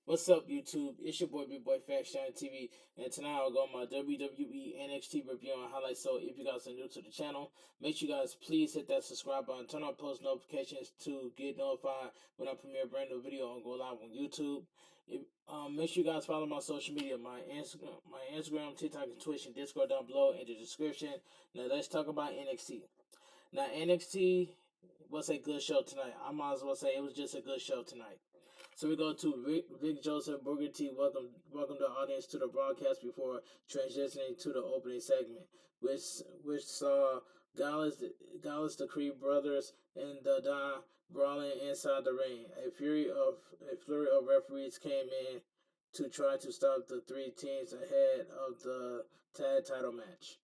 What's up, YouTube? It's your boy Bigboyfactsjonnytv, and tonight I'll go on my WWE NXT review and highlights. So if you guys are new to the channel, make sure you guys please hit that subscribe button, turn on post notifications to get notified when I premiere a brand new video and go live on YouTube. Make sure you guys follow my social media, my Instagram, TikTok, and Twitch, and Discord down below in the description. Now let's talk about NXT. Now NXT was a good show tonight. I might as well say it was just a good show tonight. So we go to Vic Joseph, Booker T. Welcome the audience to the broadcast before transitioning to the opening segment, which saw Gallus the Creed brothers, and the Don brawling inside the ring. A flurry of referees came in to try to stop the three teams ahead of the tag title match.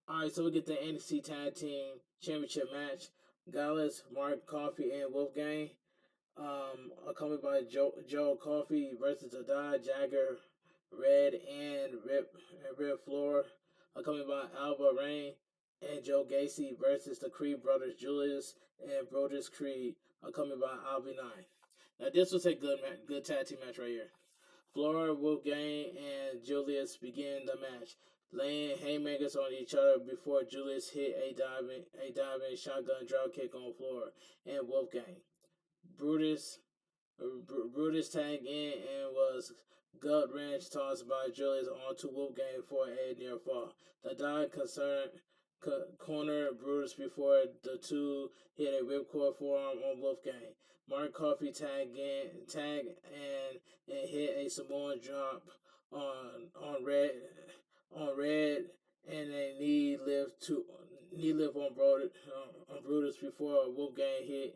Alright, so we get the NXT Tag Team Championship match. Gallus, Mark Coffey, and Wolfgang. Accompanied by Joe Coffey versus Adai, Jagger, Red, and Red Floor. Accompanied by Alba Rain and Joe Gacy versus the Creed brothers, Julius and Brodus Creed. Accompanied by Albi 9. Now this was a good tag team match right here. Flora, Wolfgang, and Julius begin the match, laying haymakers on each other before Julius hit a diving shotgun drop kick on Flora and Wolfgang. Brutus tagged in and was gut wrench tossed by Julius onto Wolfgang for a near fall. The dive cornered Brutus before the two hit a ripcord forearm on Wolfgang. Mark Coffey tagged and hit a Samoan drop on Red and a knee lift on Brutus before Wolfgang hit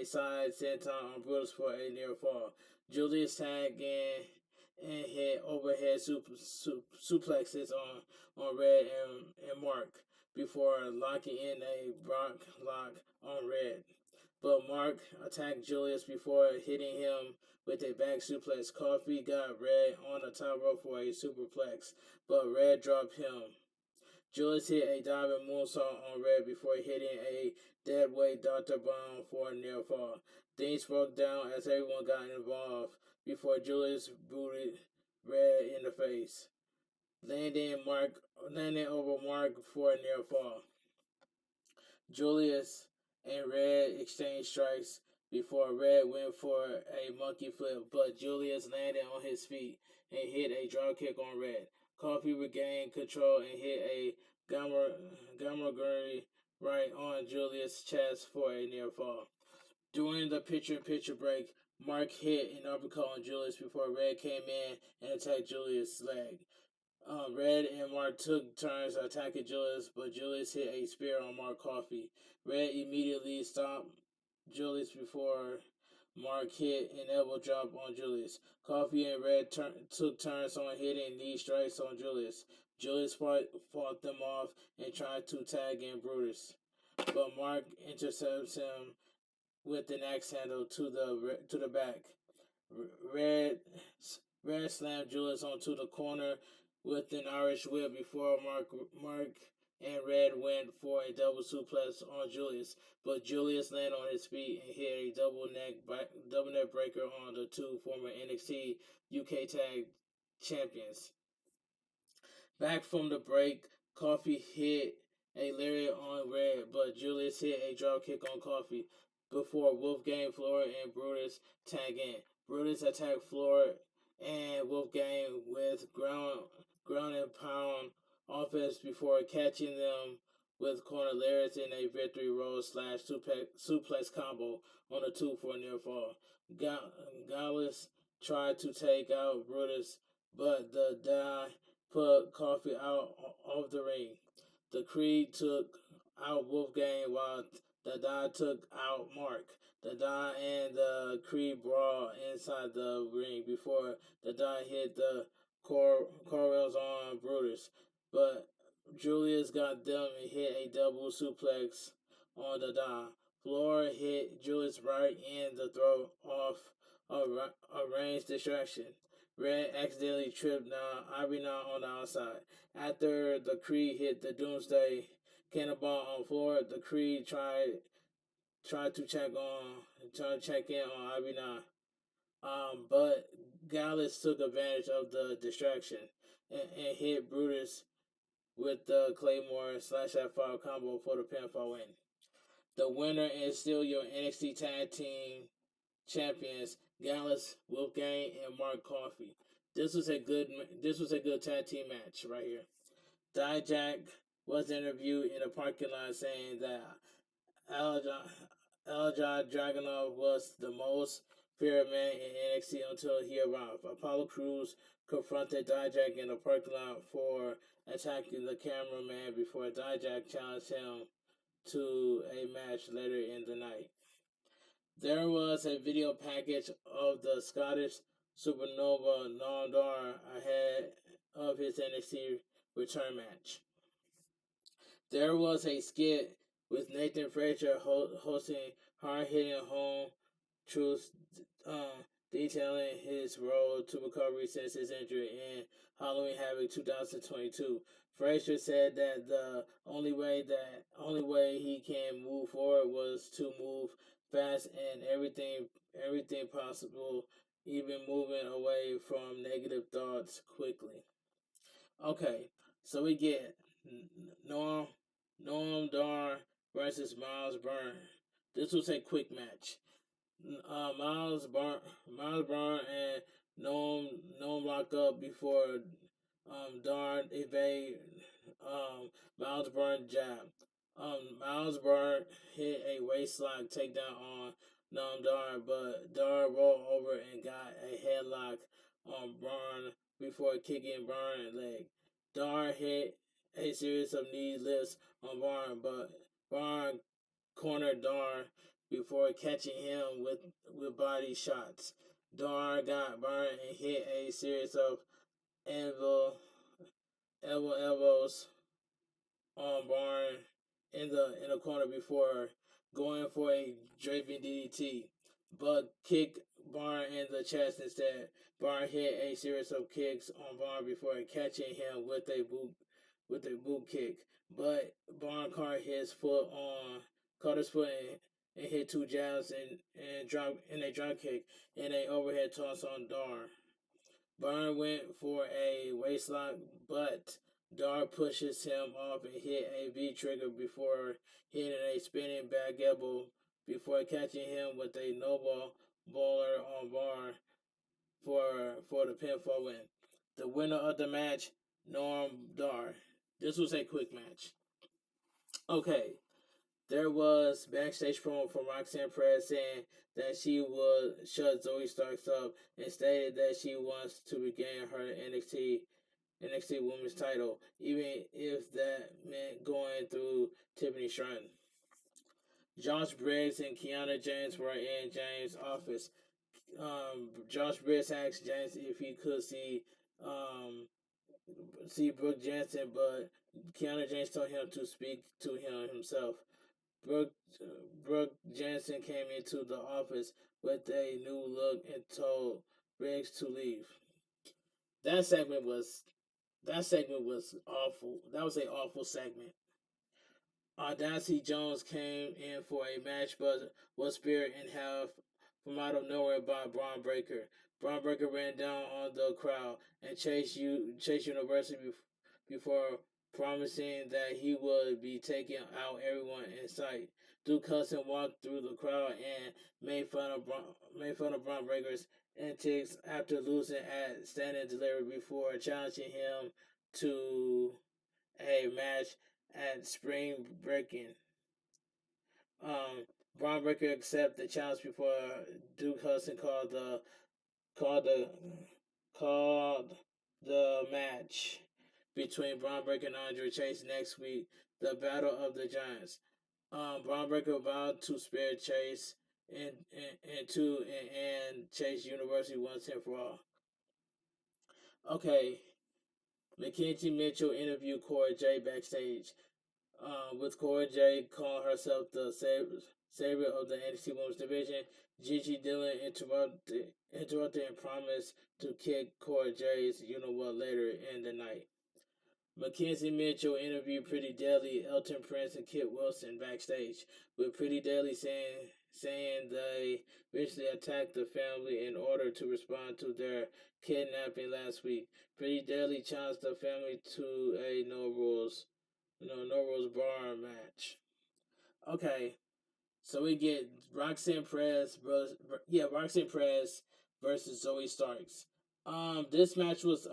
a side senton on Brutus for a near fall. Julius tagged in and hit overhead suplexes on Red and Mark before locking in a Brock lock on Red. But Mark attacked Julius before hitting him with a back suplex. Coffey got Red on the top rope for a superplex, but Red dropped him. Julius hit a diving moonsault on Red before hitting a deadweight Dr. Bomb for a near fall. Things broke down as everyone got involved before Julius booted Red in the face, landing over Mark for a near fall. Julius and Red exchanged strikes before Red went for a monkey flip, but Julius landed on his feet and hit a drop kick on Red. Coffey regained control and hit a Gamaguri right on Julius' chest for a near fall. During the picture-in-picture break, Mark hit an uppercut on Julius before Red came in and attacked Julius' leg. Red and Mark took turns attacking Julius, but Julius hit a spear on Mark Coffey. Red immediately stopped Julius before Mark hit an elbow drop on Julius. Coffey and Red took turns on hitting knee strikes on Julius. Julius fought them off and tried to tag in Brutus, but Mark intercepts him with an axe handle to the back. Red slammed Julius onto the corner with an Irish whip before Mark and Red went for a double suplex on Julius, but Julius landed on his feet and hit a double neck breaker on the two former NXT UK Tag Champions. Back from the break, Coffey hit a lariat on Red, but Julius hit a drop kick on Coffey before Wolfgang, Flora, and Brutus tag in. Brutus attacked Flora and Wolfgang with ground and pound offense before catching them with corner lariats in a victory roll / suplex combo on the two for a near fall. Gallus tried to take out Brutus, but the die put Coffey out of the ring. The Creed took out Wolfgang while the Die took out Mark. The Die and the Creed brawl inside the ring before the Die hit the coils on Brutus, but Julius got them and hit a double suplex on the Die. Flora hit Julius right in the throat off a range distraction. Red accidentally tripped Abina on the outside. After the Creed hit the Doomsday Cannonball on Flora, the Creed tried to check in on Abina, but Gallus took advantage of the distraction and hit Brutus with the Claymore slash F5 combo for the pinfall win. The winner is still your NXT Tag Team Champions, Gallus, Wolfgang, and Mark Coffey. This was a good tag team match right here. Dijak was interviewed in a parking lot saying that Aljad Dragunov was the most feared man in NXT until he arrived. Apollo Crews confronted Dijak in the parking lot for attacking the cameraman before Dijak challenged him to a match later in the night. There was a video package of the Scottish Supernova Noam Dar ahead of his NXT return match. There was a skit with Nathan Frazier hosting hard-hitting home truths, detailing his road to recovery since his injury in Halloween Havoc 2022. Frazier said that the only way he can move forward was to move fast and everything possible, even moving away from negative thoughts quickly. Okay, so we get Noam Dar versus Miles Byrne. This was a quick match. Miles Byrne and Noam lock up before Dar evade Miles Byrne jab. Miles Byrne hit a waistlock takedown on Noam Dar, but Dar rolled over and got a headlock on Byrne before kicking Byrne leg. Dar hit a series of knee lifts on Byrne, but Byrne cornered Dar before catching him with body shots. Dar got Byrne and hit a series of elbows on Byrne in the corner before going for a draping DDT, but kicked Byrne in the chest instead. Byrne hit a series of kicks on Byrne before catching him with a boot kick, but Byrne caught his foot and hit two jabs and a drop kick and a overhead toss on Dar. Byrne went for a waistlock, but Dar pushes him off and hit a V trigger before hitting a spinning back elbow before catching him with a noble bowler on Byrne for the pinfall win. The winner of the match, Noam Dar. This was a quick match. Okay, there was backstage promo from Roxanne Perez saying that she would shut Zoe Starks up and stated that she wants to regain her NXT Women's title, even if that meant going through Tiffany Stratton. Josh Briggs and Kiana James were in James' office. Josh Briggs asked James if he could see Brooke Jensen, but Kiana James told him to speak to him himself. Brooke Jensen came into the office with a new look and told Briggs to leave. That segment was awful. That was an awful segment. Audacity Jones came in for a match, but was speared in half from out of nowhere by Bron Brekker. Bron Brekker ran down on the crowd and chased University before promising that he would be taking out everyone in sight. Duke Hudson walked through the crowd and made fun of Bron Brekker's antics after losing at Stand and Deliver before challenging him to a match at Spring Breaking. Bron Brekker accepted the challenge before Duke Hudson called the match between Bron Brekker and Andre Chase next week, the Battle of the Giants. Bron Brekker vowed to spare Chase and Chase University once and for all. Okay, Mackenzie Mitchell interviewed Cora J backstage. With Cora J calling herself the savior of the NXT Women's Division, Gigi Dillon interrupted and promised to kick Cora J's you-know-what later in the night. Mackenzie Mitchell interviewed Pretty Deadly, Elton Prince, and Kit Wilson backstage, with Pretty Deadly saying saying they recently attacked the family in order to respond to their kidnapping last week. Pretty Deadly challenged the family to a no rules bar match. Okay, so we get Roxanne Perez, Roxanne Perez versus Zoe Starks. This match was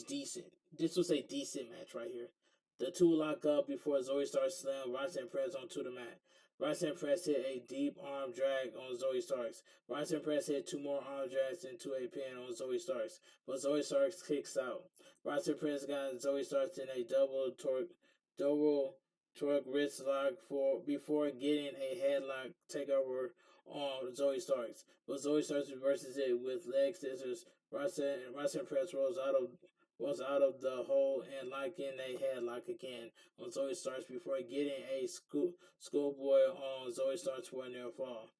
decent. This was a decent match right here. The two lock up before Zoe Starks slammed Roxanne Perez onto the mat. Roxanne Perez hit a deep arm drag on Zoe Starks. Roxanne Perez hit two more arm drags into a pin on Zoe Starks, but Zoe Starks kicks out. Roxanne Perez got Zoe Starks in a double torque wrist lock before getting a headlock takeover on Zoe Starks. But Zoe Starks reverses it with leg scissors. Roxanne Perez rolls out of the hole and lock in a headlock again on Zoe Starks before getting a schoolboy on Zoe Starks for a near fall.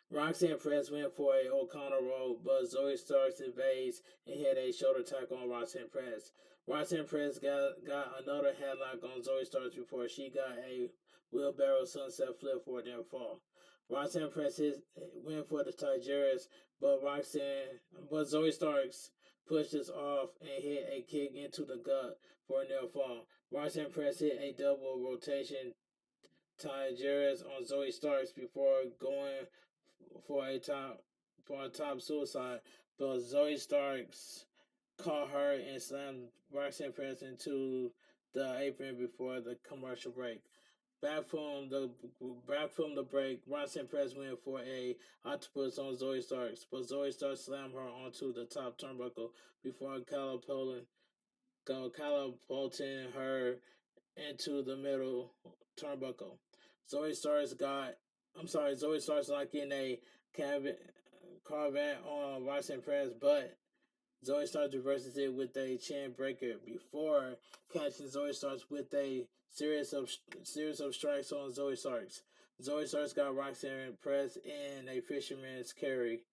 Roxanne Perez went for a O'Connor roll, but Zoe Starks evades and hit a shoulder tackle on Roxanne Perez. Roxanne Perez got another headlock on Zoe Starks before she got a wheelbarrow sunset flip for a near fall. Roxanne Perez went for the Tigers, but Zoe Starks pushes off and hit a kick into the gut for a near fall. Roxanne Perez hit a double rotation Tigers on Zoe Starks before going for a top suicide, but Zoe Starks caught her and slammed Roxanne Perez into the apron before the commercial break. Back from the break, Roxanne Perez went for a octopus on Zoe Starks, but Zoe Starks slammed her onto the top turnbuckle before catapulting her into the middle turnbuckle. Zoe Starks like in a Corvette on Roxanne Perez, but Zoe Starks reverses it with a chain breaker before catching Zoe Starks with a series of strikes on Zoe Starks. Zoe Starks got Roxanne Perez in a fisherman's carry,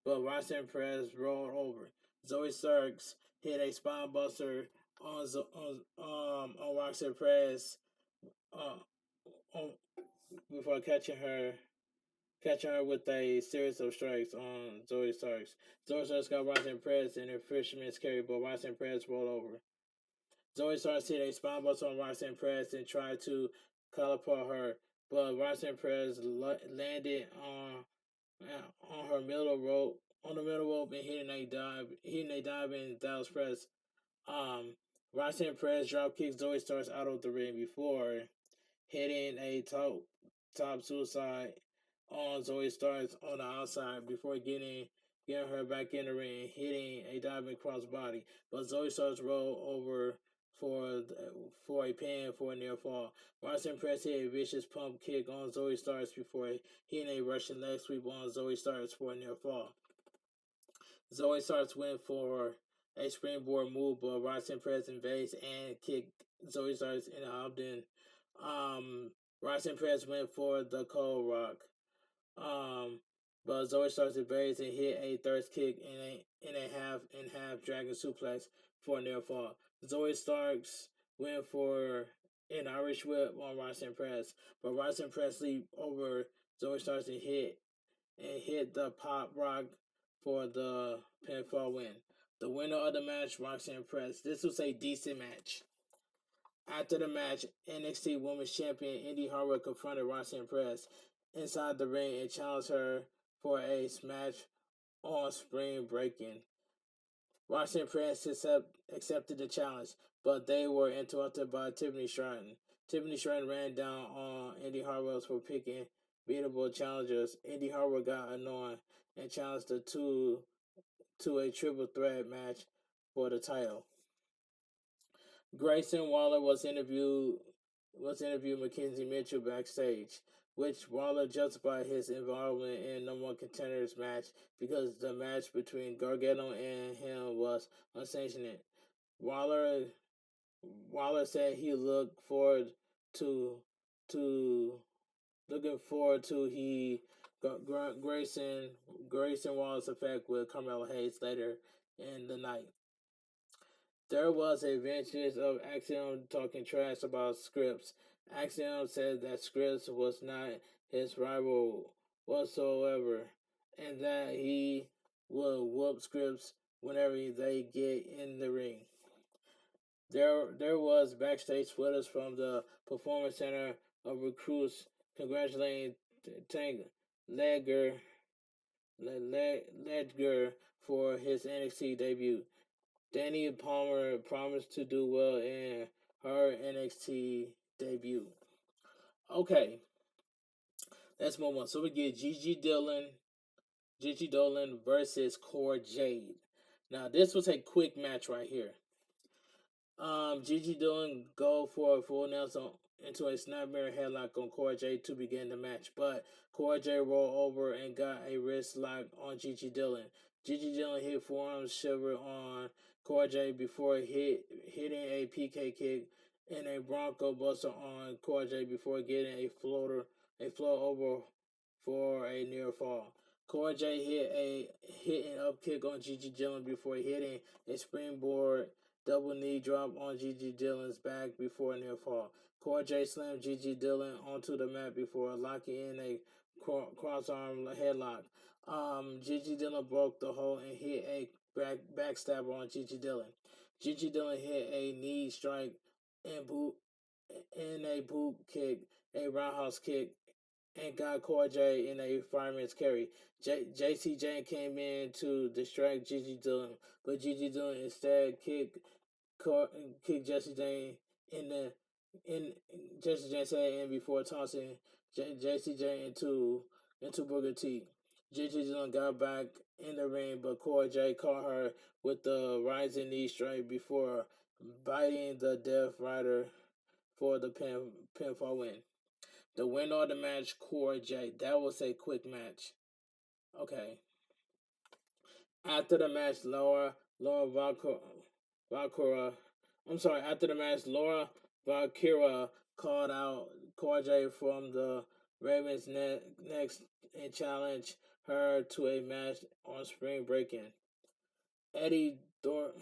but Roxanne Perez rolled over. Zoe Starks hit a spine buster on Roxanne Perez on, before catching her with a series of strikes on Zoe Starks. Zoe Starks got Roxanne Perez in her fisherman's carry, but Roxanne Perez rolled over. Zoe Starks hit a spine buster on Roxanne Perez and tried to catapult her, but Roxanne Perez landed on her middle rope and hitting a dive in Dallas Press. Roxanne Perez drop kicked Zoe Starks out of the ring before hitting a top suicide on Zoe Starks on the outside before getting her back in the ring, hitting a diving crossbody. But Zoe Starks rolled over for a pin for a near fall. Roxanne Perez hit a vicious pump kick on Zoe Starks before hitting a Russian leg sweep on Zoe Starks for a near fall. Zoe Starks went for a springboard move, but Roxanne Perez invades and kicked Zoe Starks in the abdomen. Roxanne Perez went for the cold rock. But Zoe Starks evades and hit a third kick in a half dragon suplex for a near fall. Zoe Starks went for an Irish whip on Roxanne Perez, but Roxanne Perez leaped over Zoe Starks and hit the pop rock for the pinfall win. The winner of the match, Roxanne Perez. This was a decent match. After the match, NXT Women's Champion Indy Hartwell confronted Roxanne Perez inside the ring and challenged her for a smash on Spring Breaking. Roxanne Perez accepted the challenge, but they were interrupted by Tiffany Stratton. Tiffany Stratton ran down on Indy Hartwell for picking beatable challengers. Indy Hartwell got annoyed and challenged the two to a triple threat match for the title. Grayson Waller was interviewed Mackenzie Mitchell backstage, which Waller justified his involvement in number one contenders match because the match between Gargano and him was unsanctioned. Waller said he looked forward to Grayson Waller's effect with Carmelo Hayes later in the night. There was a vengeance of Axiom talking trash about scripts Axiom said that Scripps was not his rival whatsoever, and that he will whoop Scripps whenever they get in the ring. There was backstage footage from the Performance Center of recruits congratulating Tank Ledger for his NXT debut. Danny Palmer promised to do well in her NXT debut. Okay, let's move on. So we get Gigi Dolan versus Cora Jade. Now this was a quick match right here. Gigi Dolan go for a full Nelson into a snapmare headlock on Cora Jade to begin the match, but Cora Jade rolled over and got a wrist lock on Gigi Dolan. Gigi Dolan hit forearm shiver on Cora Jade before hitting a PK kick and a Bronco Buster on Cora Jade before getting a float over for a near fall. Cora Jade hit an up kick on Gigi Dolan before hitting a springboard double knee drop on Gigi Dillon's back before a near fall. Cora Jade slammed Gigi Dillon onto the mat before locking in a cross-arm headlock. Gigi Dillon broke the hold and hit a backstabber on Gigi Dillon. Gigi Dillon hit a knee strike and a boot kick, a roundhouse kick, and got Cora Jade in a fireman's carry. JC Jane came in to distract Gigi Dillon, but Gigi Dillon instead kicked Jesse Jane in Jesse Jane's head in before tossing Jesse Jane into Booker T. Gigi Dillon got back in the ring, but Cora Jade caught her with the rising knee strike before biting the Death Rider for the pinfall win. The winner of the match, Cora Jade. That was a quick match. Okay. After the match, after the match, Laura Valkyra called out Cora Jade from the Ravens next and challenged her to a match on Spring Breaking. Eddie Thorpe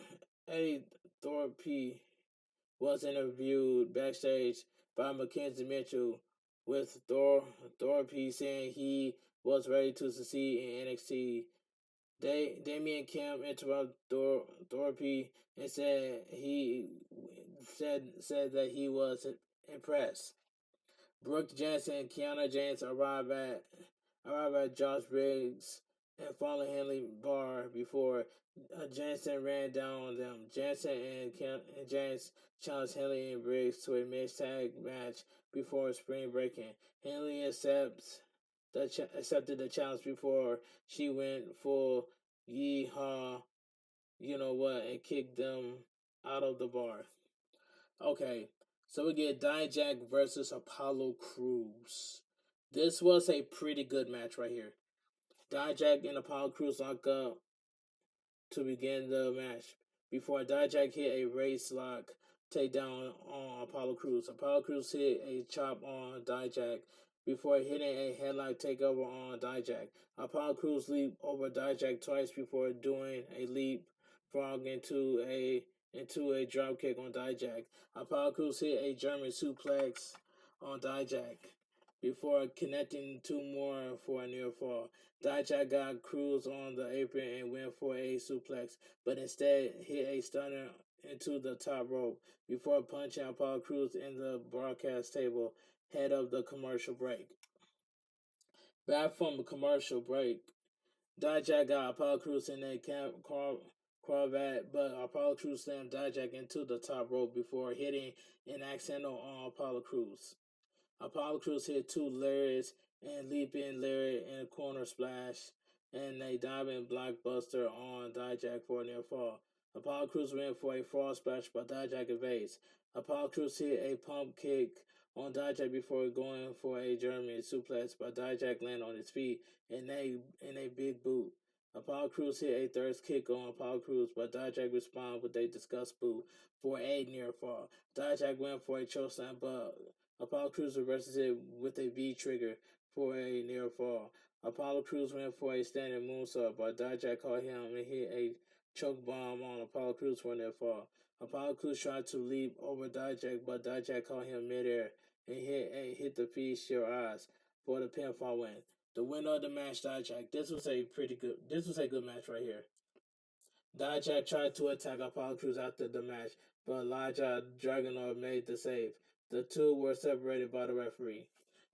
was interviewed backstage by Mackenzie Mitchell, with Thorpe saying he was ready to succeed in NXT. Damian Kim interrupted Thorpe and said that he was impressed. Brooke Jensen and Kiana James arrived at Josh Briggs and Fallen Henley bar before Jensen ran down on them. Jensen and James challenged Henley and Briggs to a mixed tag match before Spring Breaking. Henley accepted the challenge before she went full yeehaw, you know what, and kicked them out of the bar. Okay, so we get Dijak versus Apollo Crews. This was a pretty good match right here. Dijak and Apollo Crews lock up to begin the match before Dijak hit a race lock takedown on Apollo Crews. Apollo Crews hit a chop on Dijak before hitting a headlock takeover on Dijak. Apollo Crews leaped over Dijak twice before doing a leap frog into a dropkick on Dijak. Apollo Crews hit a German suplex on Dijak before connecting two more for a near fall. Dijak got Crews on the apron and went for a suplex, but instead hit a stunner into the top rope before punching Apollo Crews in the broadcast table head of the commercial break. Back from the commercial break, Dijak got Apollo Crews in a cravat, but Apollo Crews slammed Dijak into the top rope before hitting an accidental on Apollo Crews. Apollo Crews hit two lariats and leaping lariat and a corner splash and a diving blockbuster on Dijak for a near fall. Apollo Crews went for a frog splash, but Dijak evades. Apollo Crews hit a pump kick on Dijak before going for a German suplex, but Dijak landed on his feet in a big boot. Apollo Crews hit a third kick on Apollo Crews, but Dijak responded with a disgust boot for a near fall. Dijak went for a chokeslam, but Apollo Crews reverses it with a V trigger for a near fall. Apollo Crews went for a standing moonsault, but Dijak caught him and hit a choke bomb on Apollo Crews for a near fall. Apollo Crews tried to leap over Dijak, but Dijak caught him midair and hit the piece your eyes for the pinfall win. The winner of the match, Dijak. This was a good match right here. Dijak tried to attack Apollo Crews after the match, but Elijah Dragunov made the save. The two were separated by the referee.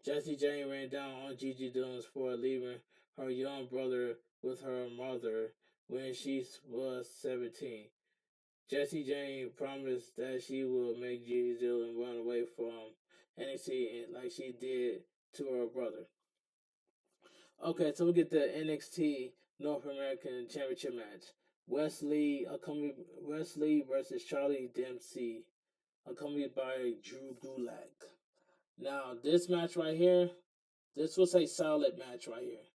Jessie Jane ran down on Gigi Dillons for leaving her young brother with her mother when she was 17. Jessie Jane promised that she would make Gigi Dillon run away from NXT like she did to her brother. Okay, so we get the NXT North American Championship match. Wesley versus Charlie Dempsey, accompanied by Drew Gulak. Now, this match right here, this was a solid match right here.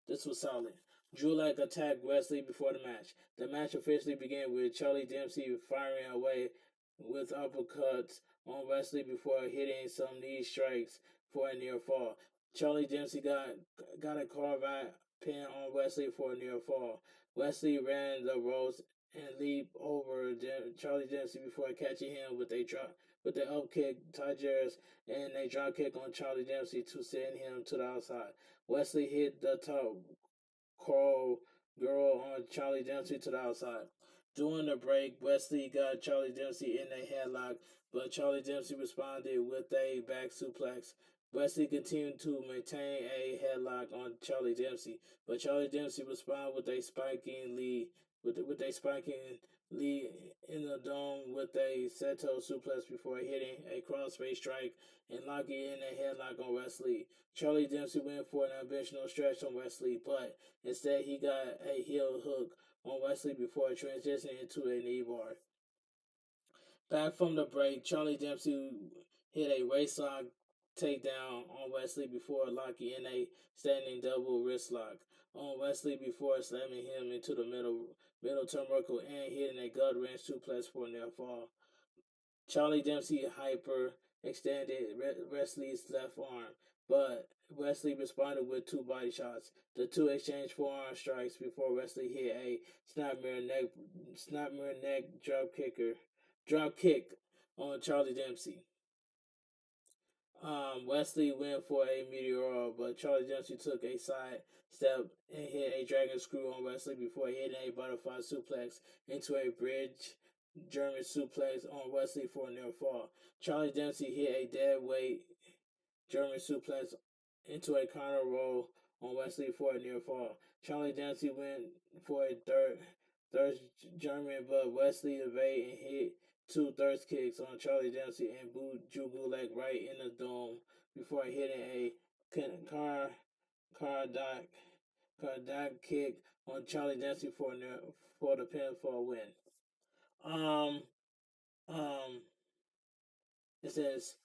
This was solid. Gulak attacked Wesley before the match. The match officially began with Charlie Dempsey firing away with uppercuts on Wesley before hitting some knee strikes for a near fall. Charlie Dempsey got a carve-out pin on Wesley for a near fall. Wesley ran the ropes and leaped over Charlie Dempsey before catching him with the up kick, Tigers, and a drop kick on Charlie Dempsey to send him to the outside. Wesley hit the top Carl Girl on Charlie Dempsey to the outside. During the break, Wesley got Charlie Dempsey in a headlock, but Charlie Dempsey responded with a back suplex. Wesley continued to maintain a headlock on Charlie Dempsey, but Charlie Dempsey responded with a spiking lead in the dome with a Seto suplex before hitting a crossface strike and locking in a headlock on Wesley. Charlie Dempsey went for an ambitional stretch on Wesley, but instead he got a heel hook on Wesley before transitioning into a knee bar. Back from the break, Charlie Dempsey hit a waistlock takedown on Wesley before locking in a standing double wrist lock on Wesley before slamming him into the middle turnbuckle and hitting a gut wrench suplex for a near fall. Charlie Dempsey hyper extended Wesley's left arm, but Wesley responded with two body shots. The two exchanged forearm strikes before Wesley hit a snapmare neck drop kick on Charlie Dempsey. Wesley went for a meteor, but Charlie Dempsey took a side step and hit a dragon screw on Wesley before hitting a butterfly suplex into a bridge German suplex on Wesley for a near fall. Charlie Dempsey hit a dead weight German suplex into a counter roll on Wesley for a near fall. Charlie Dempsey went for a third German, but Wesley evaded and hit two third kicks on Charlie Dempsey and booed Drew Gulak right in the dome before hitting a car kick on Charlie Dempsey for the pinfall win. It says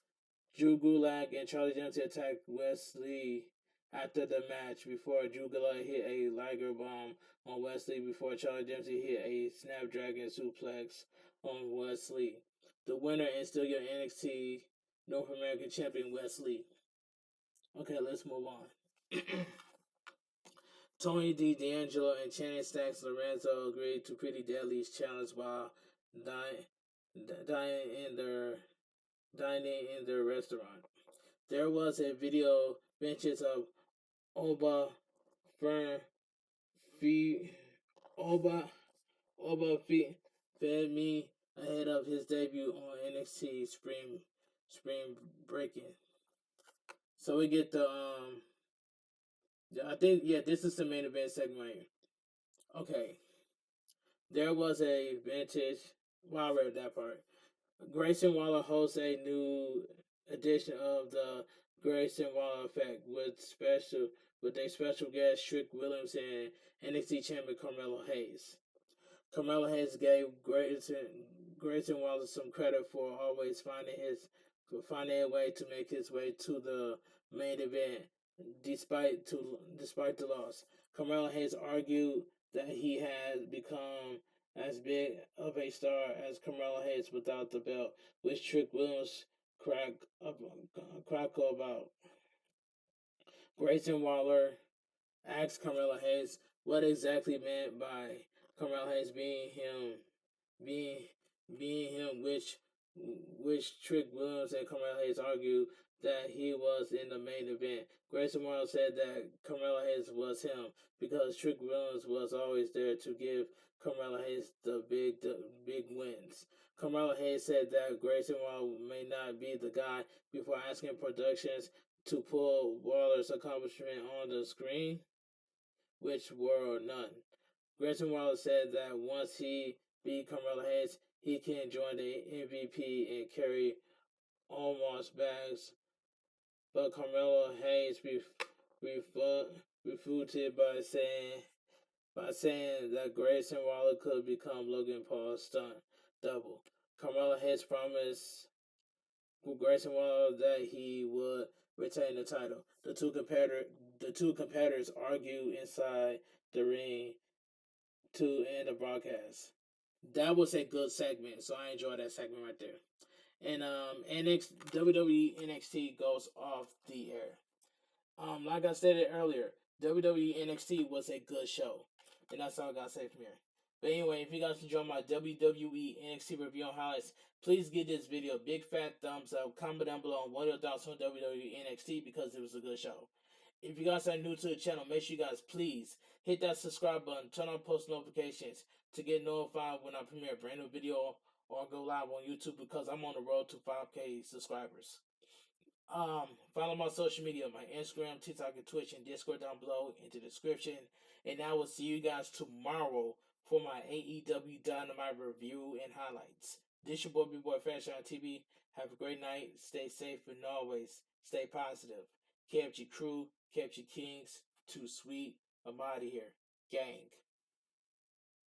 Drew Gulak and Charlie Dempsey attacked Wesley after the match before Drew Gulak hit a Liger bomb on Wesley before Charlie Dempsey hit a Snapdragon suplex on Wesley. The winner is still your NXT North American Champion Wesley. Okay, let's move on. Tony D'Angelo and Channing Stacks Lorenzo agreed to Pretty Deadly's challenge while dining in their restaurant. There was a video benches of Oba fed me ahead of his debut on NXT Spring Breaking. So we get the I think this is the main event segment right here. Okay. There was a vintage I read that part. Grayson Waller hosts a new edition of the Grayson Waller Effect with a special guest Trick Williams and NXT champion Carmelo Hayes. Carmelo Hayes gave Grayson Waller some credit for always finding a way to make his way to the main event despite the loss. Carmelo Hayes argued that he had become as big of a star as Carmelo Hayes without the belt, which Trick Williams cracked about. Grayson Waller asked Carmelo Hayes what exactly meant by Carmelo Hayes being him, which which Trick Williams and Carmelo Hayes argued that he was in the main event. Grayson Waller said that Carmelo Hayes was him because Trick Williams was always there to give Carmelo Hayes the big wins. Carmelo Hayes said that Grayson Waller may not be the guy before asking productions to pull Waller's accomplishment on the screen, which were none. Grayson Waller said that once he beat Carmelo Hayes, he can join the MVP and carry almost bags, but Carmelo Hayes refuted by saying that Grayson Waller could become Logan Paul's stunt double. Carmelo Hayes promised Grayson Waller that he would retain the title. The two competitors argued inside the ring to end the broadcast. That was a good segment, so I enjoyed that segment right there. And WWE NXT goes off the air. Like I said it earlier, WWE NXT was a good show, and that's all I gotta say from here. But anyway, if you guys enjoy my WWE NXT review and highlights, please give this video a big fat thumbs up. Comment down below on what your thoughts on WWE NXT because it was a good show. If you guys are new to the channel, make sure you guys please hit that subscribe button, turn on post notifications to get notified when I premiere a brand new video or go live on YouTube because I'm on the road to 5K subscribers. Follow my social media, my Instagram, TikTok, and Twitch, and Discord down below in the description. And I will see you guys tomorrow for my AEW Dynamite review and highlights. This your boy, Bigboyfactsjonnytv. Have a great night. Stay safe and always stay positive. Kept your crew, kept your kings. Too sweet. I'm out of here. Gang.